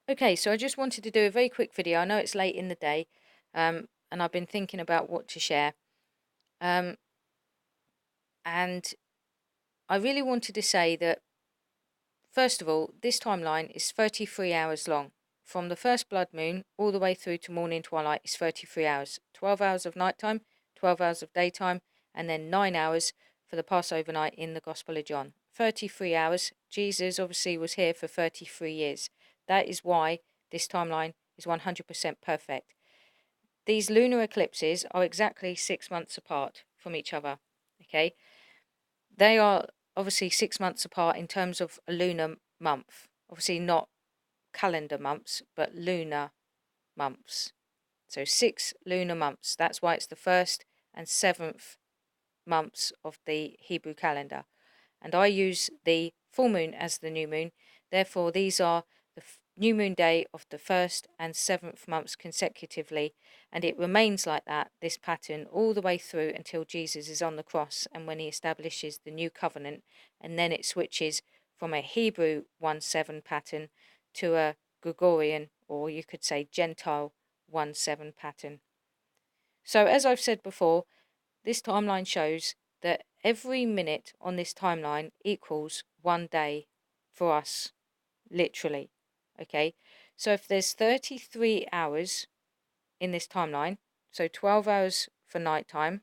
Okay, so I just wanted to do a very quick video. I know it's late in the day, and I've been thinking about what to share. Um, and I really wanted to say that, first of all, this timeline is 33 hours long. From the first blood moon all the way through to morning twilight is 33 hours. 12 hours of nighttime, 12 hours of daytime, and then 9 hours for the Passover night in the Gospel of John. 33 hours. Jesus obviously was here for 33 years. That is why this timeline is 100% perfect. These lunar eclipses are exactly 6 months apart from each other. Okay, they are obviously 6 months apart in terms of a lunar month. Obviously, not calendar months, but lunar months. So 6 lunar months. That's why it's the first and seventh months of the Hebrew calendar. And I use the full moon as the new moon. Therefore, these are the new moon day of the first and seventh months consecutively, and it remains like that, this pattern, all the way through until Jesus is on the cross and when he establishes the new covenant, and then it switches from a Hebrew 1/7 pattern to a Gregorian, or you could say Gentile 1/7 pattern. So, as I've said before, this timeline shows that every minute on this timeline equals 1 day for us, literally. Okay, so if there's 33 hours in this timeline, so 12 hours for nighttime,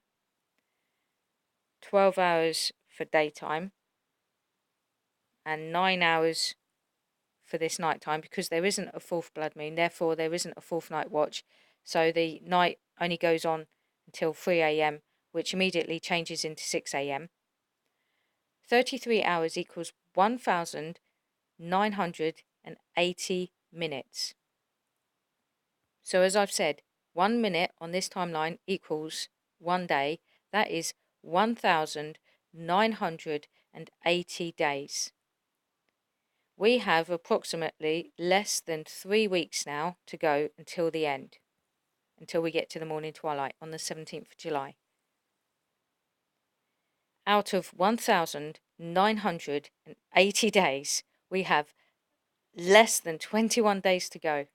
12 hours for daytime, and 9 hours for this nighttime, because there isn't a fourth blood moon, therefore there isn't a fourth night watch. So the night only goes on until 3 a.m., which immediately changes into 6 a.m. 33 hours equals 1,980 minutes. So, as I've said, 1 minute on this timeline equals 1 day. That is 1,980 days. We have approximately less than 3 weeks now to go until the end, until we get to the morning twilight on the 17th of July. Out of 1,980 days, we have less than 21 days to go.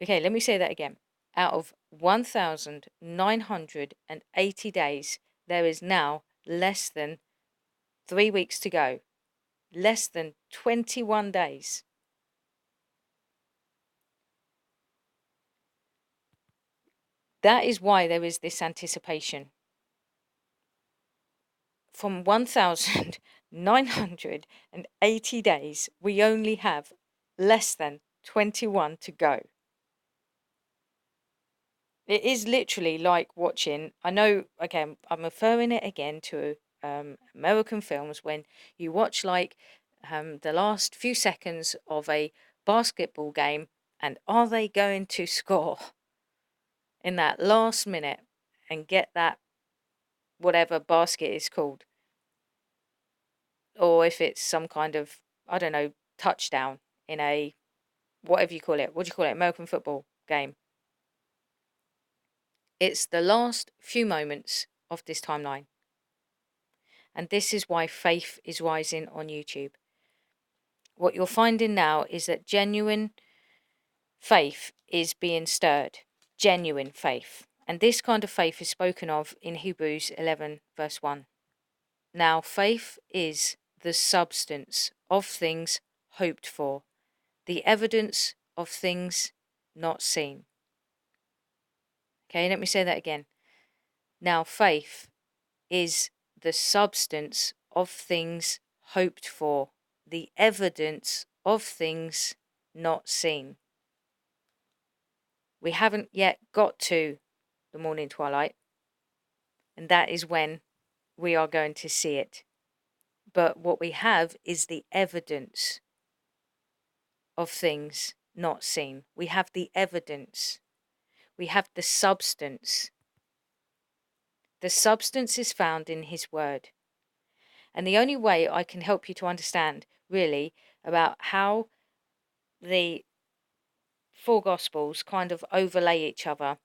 Okay, let me say that again. Out of 1,980 days, there is now less than 3 weeks to go. Less than 21 days. That is why there is this anticipation. From 1,980 days, we only have less than 21 to go. It is literally like watching, I know, okay, I'm referring it again to American films when you watch like the last few seconds of a basketball game, and are they going to score in that last minute and get that whatever basket is called? Or if it's some kind of, I don't know, touchdown in a, whatever you call it, what do you call it, American football game. It's the last few moments of this timeline. And this is why faith is rising on YouTube. What you're finding now is that genuine faith is being stirred. Genuine faith. And this kind of faith is spoken of in Hebrews 11, verse 1. Now, faith is the substance of things hoped for, the evidence of things not seen. Okay, let me say that again. Now, faith is the substance of things hoped for, the evidence of things not seen. We haven't yet got to the morning twilight, and that is when we are going to see it. But what we have is the evidence of things not seen. We have the evidence. We have the substance. The substance is found in His Word. And the only way I can help you to understand, really, about how the four Gospels kind of overlay each other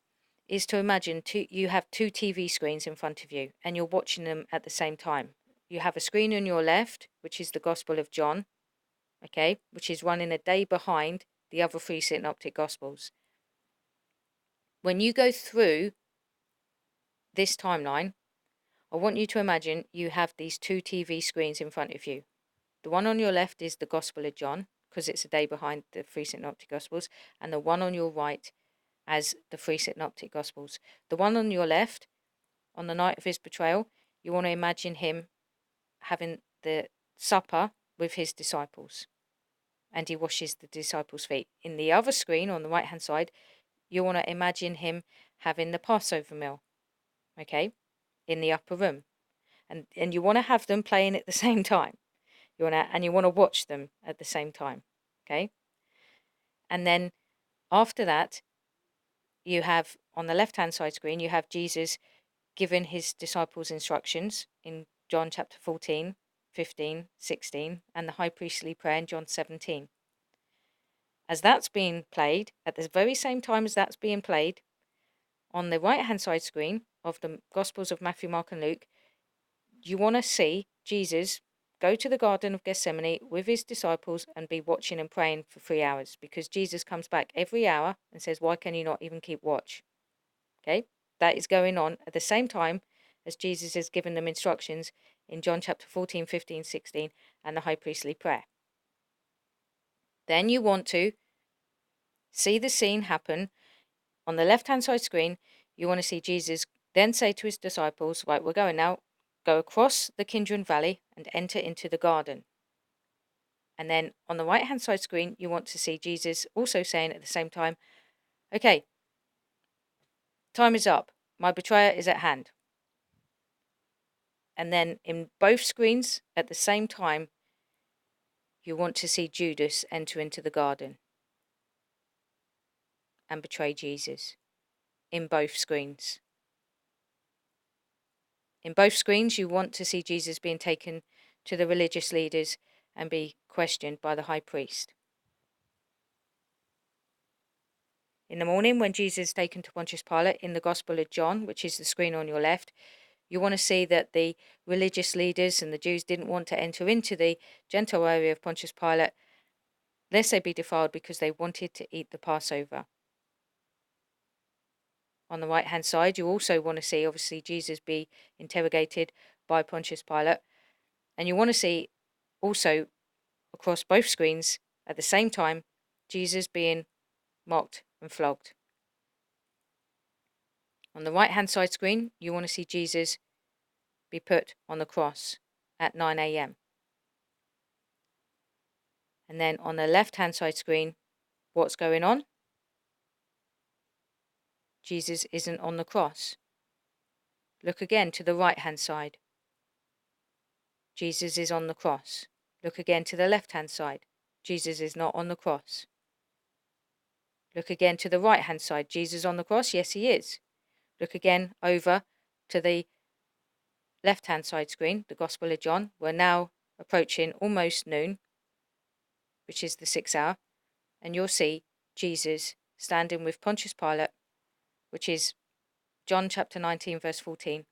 is to imagine you have two TV screens in front of you and you're watching them at the same time. You have a screen on your left, which is the Gospel of John, okay, which is running a day behind the other three synoptic gospels. When you go through this timeline, I want you to imagine you have these two TV screens in front of you. The one on your left is the Gospel of John, because it's a day behind the three synoptic gospels, and the one on your right as the three synoptic gospels. The one on your left, on the night of his betrayal, you want to imagine him having the supper with his disciples, and he washes the disciples' feet. In the other screen on the right hand side, you want to imagine him having the Passover meal, okay, in the upper room, and you want to have them playing at the same time. You want to watch them at the same time, okay? And then after that, you have on the left hand side screen, you have Jesus giving his disciples instructions in John chapter 14, 15, 16, and the high priestly prayer in John 17. As that's being played, at the very same time as that's being played, on the right hand side screen of the Gospels of Matthew, Mark, and Luke, you want to see Jesus go to the Garden of Gethsemane with his disciples and be watching and praying for 3 hours, because Jesus comes back every hour and says, why can you not even keep watch? Okay, that is going on at the same time as Jesus has given them instructions in John chapter 14, 15, 16, and the high priestly prayer. Then you want to see the scene happen on the left hand side screen. You want to see Jesus then say to his disciples, right, we're going now, go across the Kidron Valley and enter into the garden. And then on the right hand side screen, you want to see Jesus also saying at the same time, okay, time is up. My betrayer is at hand. And then in both screens at the same time, you want to see Judas enter into the garden and betray Jesus in both screens. In both screens, you want to see Jesus being taken to the religious leaders and be questioned by the high priest. In the morning, when Jesus is taken to Pontius Pilate in the Gospel of John, which is the screen on your left, you want to see that the religious leaders and the Jews didn't want to enter into the Gentile area of Pontius Pilate, lest they be defiled, because they wanted to eat the Passover. On the right hand side, you also want to see, obviously, Jesus be interrogated by Pontius Pilate. And you want to see also across both screens at the same time, Jesus being mocked and flogged. On the right hand side screen, you want to see Jesus be put on the cross at 9 a.m. And then on the left hand side screen, what's going on? Jesus isn't on the cross. Look again to the right hand side. Jesus is on the cross. Look again to the left hand side. Jesus is not on the cross. Look again to the right hand side. Jesus on the cross? Yes, he is. Look again over to the left hand side screen, the Gospel of John. We're now approaching almost noon, which is the 6th hour, and you'll see Jesus standing with Pontius Pilate, which is John chapter 19, verse 14.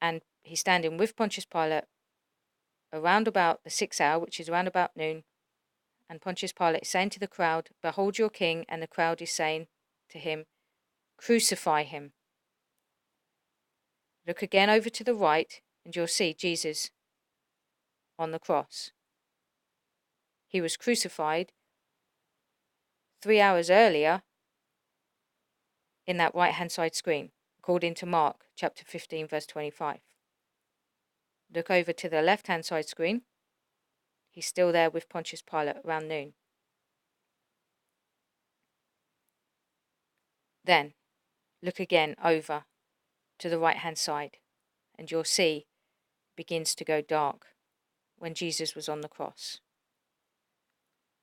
And he's standing with Pontius Pilate around about the 6th hour, which is around about noon. And Pontius Pilate is saying to the crowd, behold your king. And the crowd is saying to him, crucify him. Look again over to the right, and you'll see Jesus on the cross. He was crucified 3 hours earlier in that right hand side screen, according to Mark chapter 15, verse 25. Look over to the left hand side screen. He's still there with Pontius Pilate around noon. Then look again over to the right hand side, and you'll see it begins to go dark when Jesus was on the cross.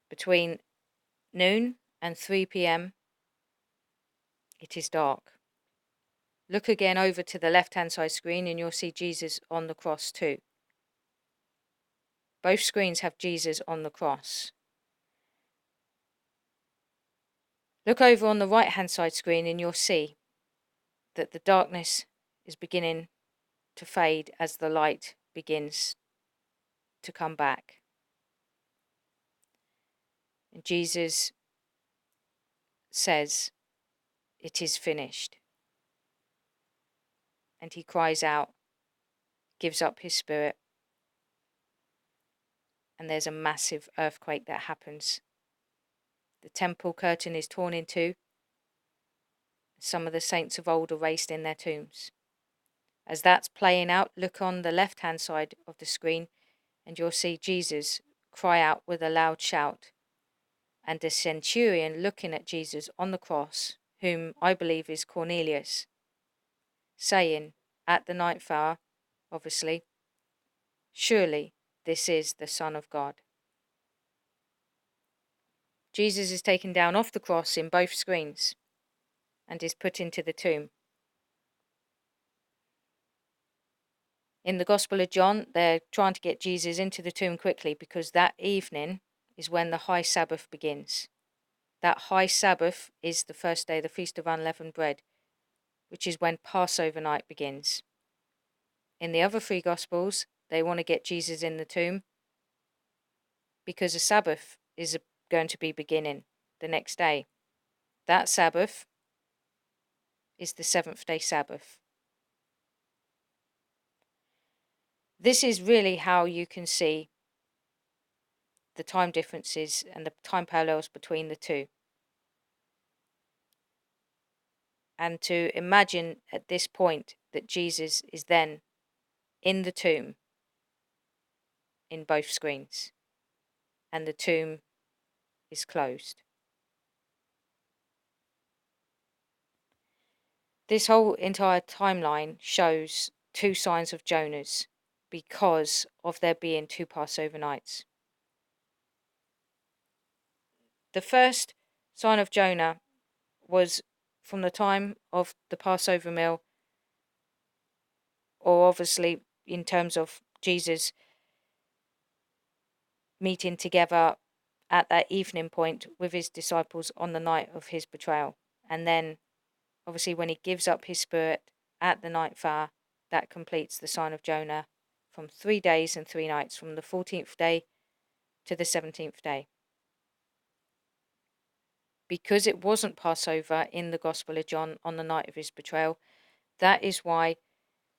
Between noon and 3 p.m. it is dark. Look again over to the left hand side screen and you'll see Jesus on the cross too. Both screens have Jesus on the cross. Look over on the right hand side screen and you'll see that the darkness is beginning to fade as the light begins to come back. And Jesus says, "It is finished." And he cries out, gives up his spirit, and there's a massive earthquake that happens. The temple curtain is torn in two. Some of the saints of old are raised in their tombs. As that's playing out, look on the left-hand side of the screen and you'll see Jesus cry out with a loud shout, and the centurion looking at Jesus on the cross, whom I believe is Cornelius, saying at the ninth hour, obviously, "Surely this is the Son of God." Jesus is taken down off the cross in both screens and is put into the tomb. In the Gospel of John, they're trying to get Jesus into the tomb quickly because that evening is when the high Sabbath begins. That high Sabbath is the first day of the Feast of Unleavened Bread, which is when Passover night begins. In the other three Gospels, they want to get Jesus in the tomb because the Sabbath is going to be beginning the next day. That Sabbath is the seventh-day Sabbath. This is really how you can see the time differences and the time parallels between the two. And to imagine at this point that Jesus is then in the tomb in both screens, and the tomb is closed. This whole entire timeline shows two signs of Jonah's because of there being two Passover nights. The first sign of Jonah was from the time of the Passover meal, or obviously in terms of Jesus meeting together at that evening point with his disciples on the night of his betrayal. And then obviously when he gives up his spirit at the ninth hour, that completes the sign of Jonah from 3 days and 3 nights, from the 14th day to the 17th day. Because it wasn't Passover in the Gospel of John on the night of his betrayal, that is why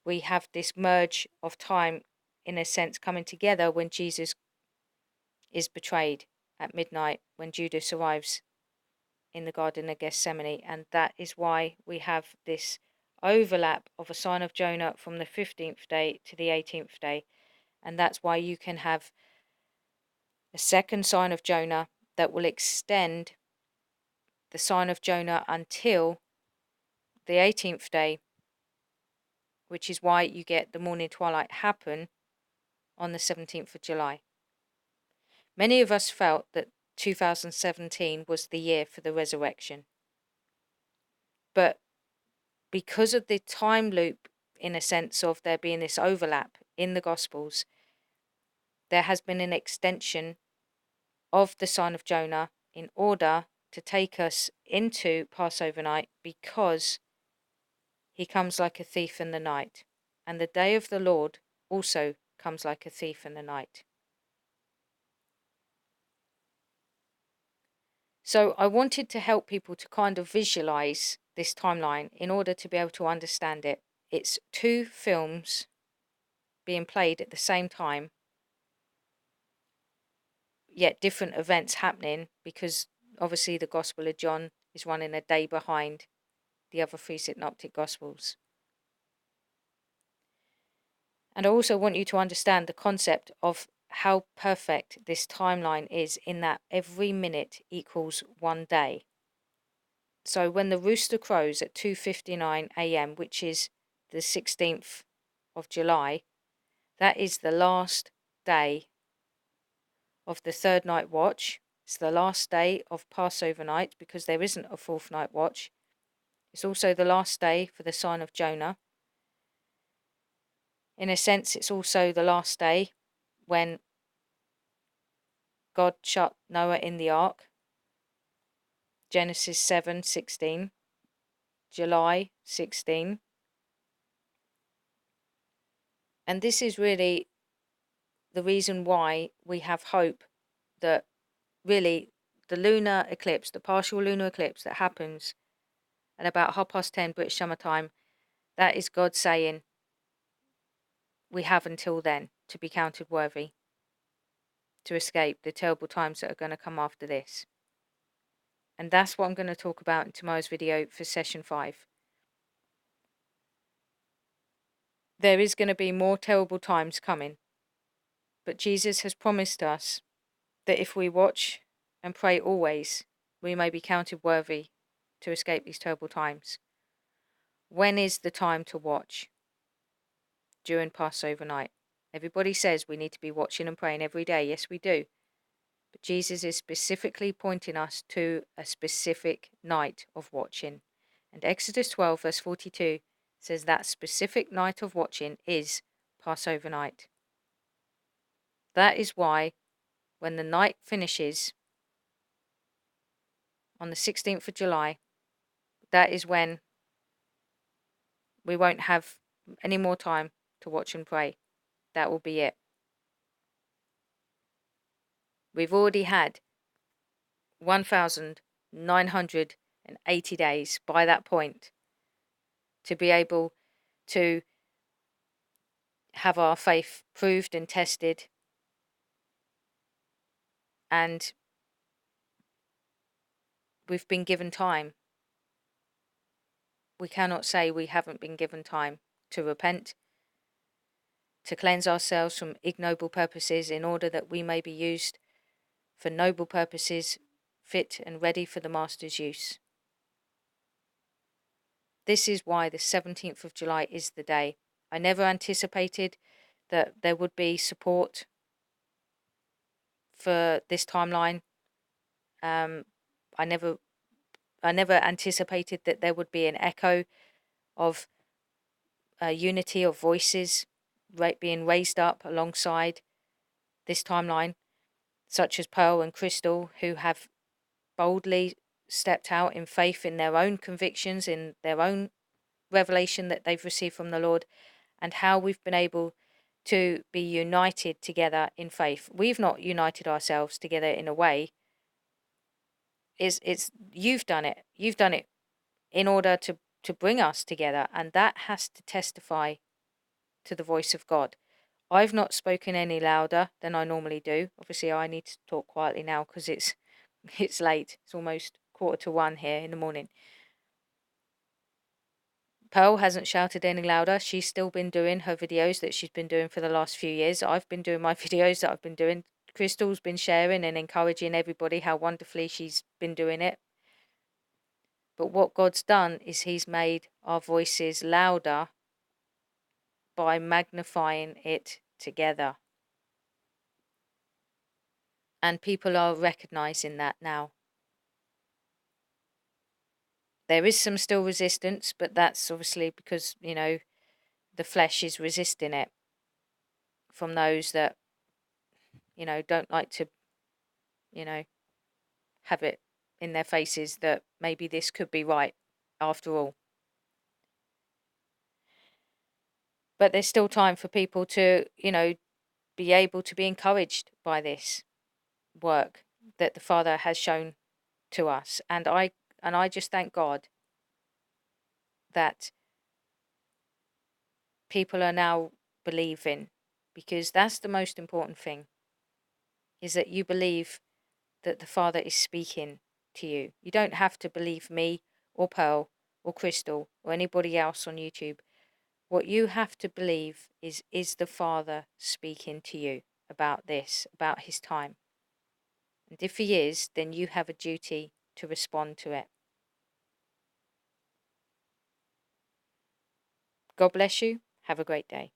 we have this merge of time, in a sense, coming together when Jesus is betrayed at midnight, when Judas arrives in the Garden of Gethsemane. And that is why we have this overlap of a sign of Jonah from the 15th day to the 18th day. And that's why you can have a second sign of Jonah that will extend the sign of Jonah until the 18th day, which is why you get the morning twilight happen on the 17th of July. Many of us felt that 2017 was the year for the resurrection. But because of the time loop, in a sense of there being this overlap in the Gospels, there has been an extension of the sign of Jonah in order to take us into Passover night, because he comes like a thief in the night, and the day of the Lord also comes like a thief in the night. So I wanted to help people to kind of visualize this timeline in order to be able to understand it. It's two films being played at the same time, yet different events happening, because obviously the Gospel of John is running a day behind the other three synoptic Gospels. And I also want you to understand the concept of how perfect this timeline is, in that every minute equals 1 day. So when the rooster crows at 2:59 a.m., which is the 16th of July, that is the last day of the third night watch. It's the last day of Passover night, because there isn't a fourth night watch. It's also the last day for the sign of Jonah. In a sense, it's also the last day when God shut Noah in the ark. Genesis 7:16, July 16. And this is really the reason why we have hope that really the lunar eclipse, the partial lunar eclipse that happens at about 10:30 British summer time, that is God saying we have until then to be counted worthy to escape the terrible times that are going to come after this. And that's what I'm going to talk about in tomorrow's video for session 5. There is going to be more terrible times coming, but Jesus has promised us that if we watch and pray always, we may be counted worthy to escape these terrible times. When is the time to watch? During Passover night. Everybody says we need to be watching and praying every day. Yes, we do. But Jesus is specifically pointing us to a specific night of watching. And Exodus 12 verse 42 says that specific night of watching is Passover night. That is why when the night finishes on the 16th of July, that is when we won't have any more time to watch and pray. That will be it. We've already had 1,980 days by that point to be able to have our faith proved and tested, and we've been given time. We cannot say we haven't been given time to repent, to cleanse ourselves from ignoble purposes in order that we may be used for noble purposes, fit and ready for the Master's use. This is why the 17th of July is the day. I never anticipated that there would be support for this timeline. I never anticipated that there would be an echo of a unity of voices being raised up alongside this timeline, such as Pearl and Crystal, who have boldly stepped out in faith in their own convictions, in their own revelation that they've received from the Lord, and how we've been able to be united together in faith. We've not united ourselves together in a way. It's you've done it. You've done it in order to bring us together, and that has to testify to the voice of God. I've not spoken any louder than I normally do. Obviously, I need to talk quietly now because it's late. It's almost 1:45 here in the morning. Pearl hasn't shouted any louder. She's still been doing her videos that she's been doing for the last few years. I've been doing my videos that I've been doing. Crystal's been sharing and encouraging everybody how wonderfully she's been doing it. But what God's done is He's made our voices louder by magnifying it together. And people are recognizing that now. There is some still resistance, but that's obviously because, the flesh is resisting it from those that, don't like to, have it in their faces that maybe this could be right after all. But there's still time for people to, be able to be encouraged by this work that the Father has shown to us. And I just thank God that people are now believing, because that's the most important thing, is that you believe that the Father is speaking to you. You don't have to believe me or Pearl or Crystal or anybody else on YouTube. What you have to believe is the Father speaking to you about this, about His time? And if He is, then you have a duty to respond to it. God bless you. Have a great day.